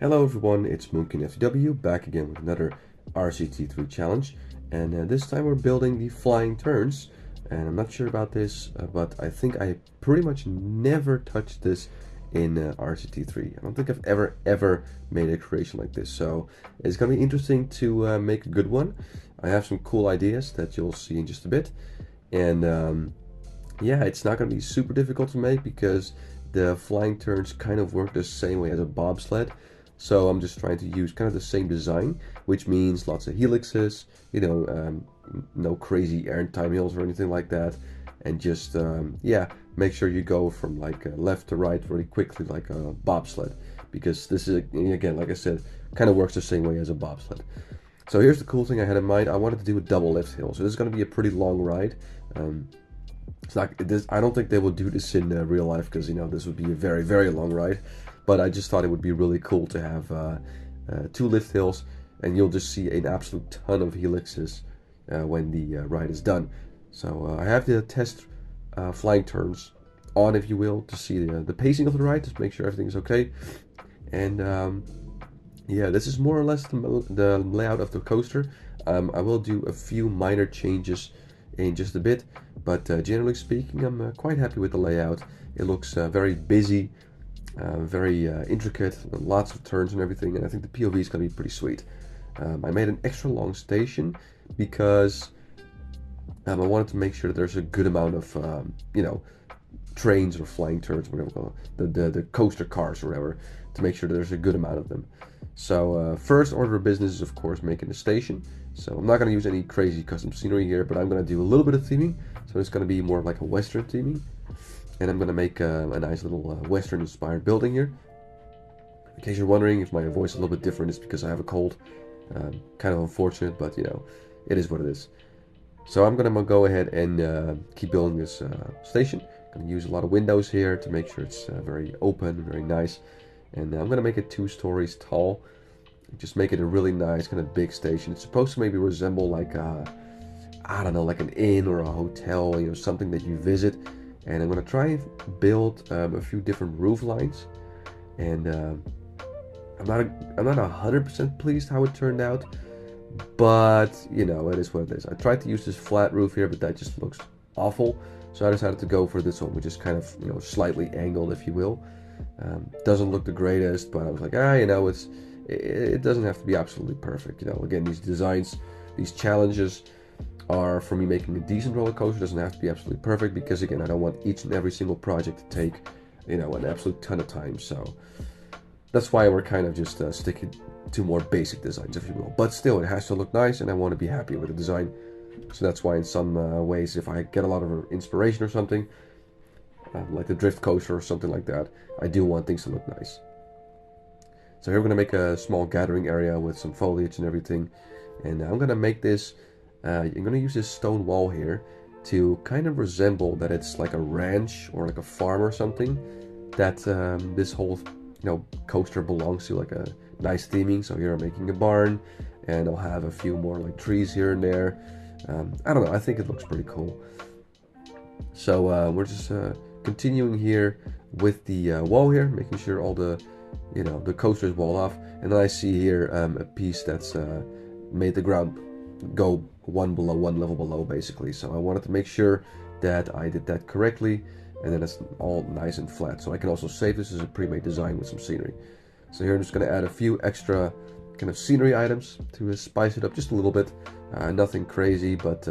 Hello everyone, it's Moonkin FTW back again with another RCT3 challenge, and this time we're building the flying turns. And I'm not sure about this, but I think I pretty much never touched this in RCT3. I don't think I've ever made a creation like this, so it's gonna be interesting to make a good one. I have some cool ideas that you'll see in just a bit, and yeah, it's not gonna be super difficult to make because the flying turns kind of work the same way as a bobsled. So I'm just trying to use kind of the same design, which means lots of helixes, no crazy airtime hills or anything like that. And just, yeah, make sure you go from like left to right really quickly like a bobsled. Because this is, again, like I said, kind of works the same way as a bobsled. So here's the cool thing I had in mind. I wanted to do a double lift hill. So this is going to be a pretty long ride. It's not this. I don't think they will do this in real life because this would be a very long ride. But I just thought it would be really cool to have two lift hills, and you'll just see an absolute ton of helixes when the ride is done. So I have the test flying turns on, if you will, to see the pacing of the ride, to make sure everything's okay. And yeah, this is more or less the layout of the coaster. I will do a few minor changes in just a bit, but generally speaking, I'm quite happy with the layout. It looks very busy, very intricate, lots of turns and everything, and I think the POV is going to be pretty sweet. I made an extra long station because I wanted to make sure that there's a good amount of, trains or flying turns, whatever we call it, the coaster cars or whatever, to make sure that there's a good amount of them. So first order of business is, of course, making a station. So I'm not going to use any crazy custom scenery here, but I'm going to do a little bit of theming. So it's going to be more of like a Western theming. And I'm going to make a nice little Western-inspired building here. In case you're wondering if my voice is a little bit different, it's because I have a cold. Kind of unfortunate, but it is what it is. So I'm going to go ahead and keep building this station. I'm going to use a lot of windows here to make sure it's very open, very nice. And I'm going to make it 2 stories tall. Just make it a really nice kind of big station. It's supposed to maybe resemble like I don't know, like an inn or a hotel, something that you visit. And I'm going to try and build a few different roof lines. And I'm not 100% pleased how it turned out, but it is what it is. I tried to use this flat roof here, but that just looks awful. So I decided to go for this one, which is kind of slightly angled, if you will. Doesn't look the greatest, but I was like, it doesn't have to be absolutely perfect. Again, these designs, these challenges are for me making a decent roller coaster. It doesn't have to be absolutely perfect because, again, I don't want each and every single project to take an absolute ton of time. So that's why we're kind of just sticking to more basic designs, if you will. But still, it has to look nice, and I want to be happy with the design. So that's why in some ways, if I get a lot of inspiration or something, like the drift coaster or something like that, I do want things to look nice. So here we're going to make a small gathering area with some foliage and everything. And I'm going to make this, I'm going to use this stone wall here to kind of resemble that it's like a ranch or like a farm or something, that this whole coaster belongs to, like a nice theming. So here I'm making a barn, and I'll have a few more like trees here and there. I don't know, I think it looks pretty cool. So we're just continuing here with the wall here, making sure all the the coaster is walled off. And then I see here a piece that's made the ground go one level below, basically. So I wanted to make sure that I did that correctly, and then it's all nice and flat. So I can also save this as a pre-made design with some scenery. So here I'm just going to add a few extra kind of scenery items to spice it up just a little bit. Nothing crazy, but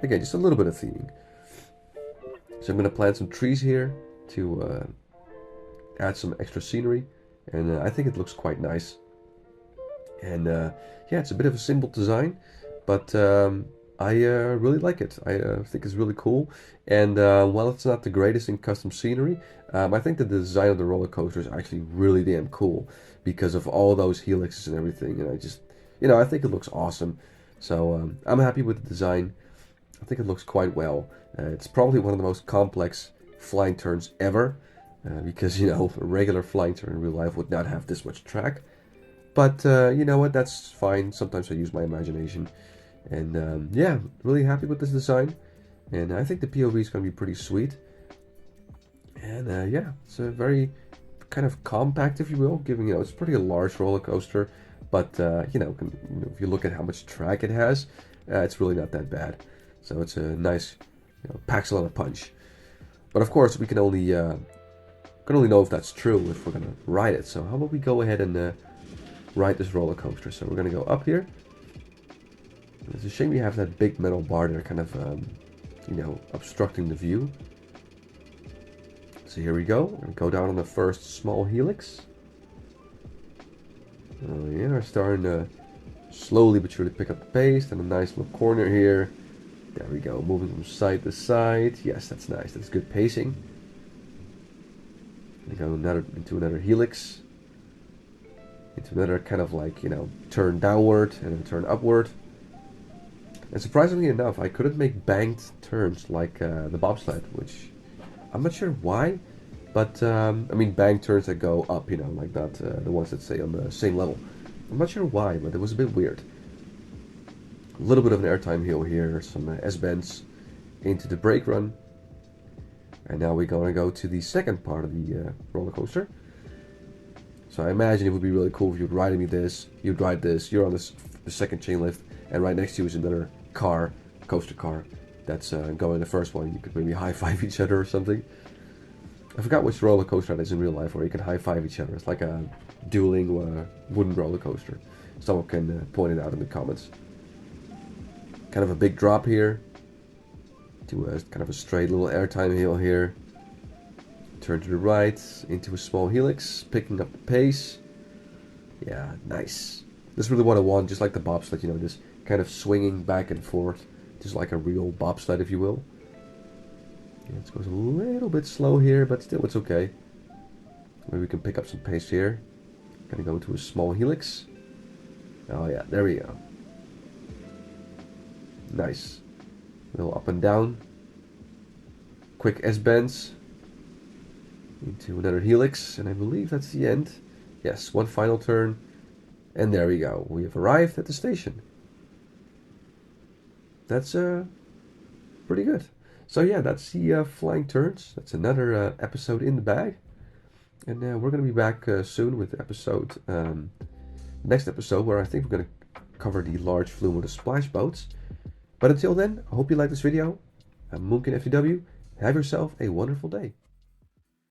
again, just a little bit of theming. So I'm going to plant some trees here to add some extra scenery, and I think it looks quite nice. And yeah, it's a bit of a simple design, but I really like it. I think it's really cool. And while it's not the greatest in custom scenery, I think that the design of the roller coaster is actually really damn cool because of all those helixes and everything. And I just, I think it looks awesome. So I'm happy with the design. I think it looks quite well. It's probably one of the most complex flying turns ever, because a regular flying turn in real life would not have this much track. But you know what, that's fine. Sometimes I use my imagination. And yeah, really happy with this design. And I think the POV is going to be pretty sweet. And yeah, it's a very kind of compact, if you will, giving, it's pretty a large roller coaster, but if you look at how much track it has, it's really not that bad. So it's a nice, packs a lot of punch. But of course, we can only know if that's true if we're gonna ride it. So how about we go ahead and ride this roller coaster? So we're gonna go up here. It's a shame you have that big metal bar there, kind of, obstructing the view. So here we go. We're gonna go down on the first small helix. Oh yeah, we're starting to slowly but surely pick up the pace. And a nice little corner here. There we go, moving from side to side. Yes, that's nice. That's good pacing. We go into another helix. Into another kind of like, turn downward and then turn upward. And surprisingly enough, I couldn't make banked turns like the bobsled, which I'm not sure why. But, banked turns that go up, like not the ones that stay on the same level. I'm not sure why, but it was a bit weird. A little bit of an airtime hill here, some S-bends into the brake run. And now we're going to go to the second part of the roller coaster. So I imagine it would be really cool if you'd ride me this, you'd ride this, you're on the second chain lift, and right next to you is another coaster car, that's going the first one. You could maybe high-five each other or something. I forgot which roller coaster that is in real life where you can high-five each other. It's like a dueling wooden roller coaster. Someone can point it out in the comments. Kind of a big drop here to a kind of a straight little airtime hill here. Turn to the right into a small helix, picking up the pace. Yeah, nice. This is really what I want, just like the bobsled, just kind of swinging back and forth, just like a real bobsled, if you will. Yeah, it goes a little bit slow here, but still it's okay. Maybe we can pick up some pace here. Gonna go into a small helix. Oh yeah, there we go. Nice. A little up and down. Quick S-bends. Into another helix, and I believe that's the end. Yes, one final turn. And there we go. We have arrived at the station. That's pretty good. So yeah, that's the flying turns. That's another episode in the bag. And we're going to be back soon with next episode, where I think we're going to cover the large flume with the splash boats. But until then, I hope you like this video. I'm Moonkin FTW. Have yourself a wonderful day.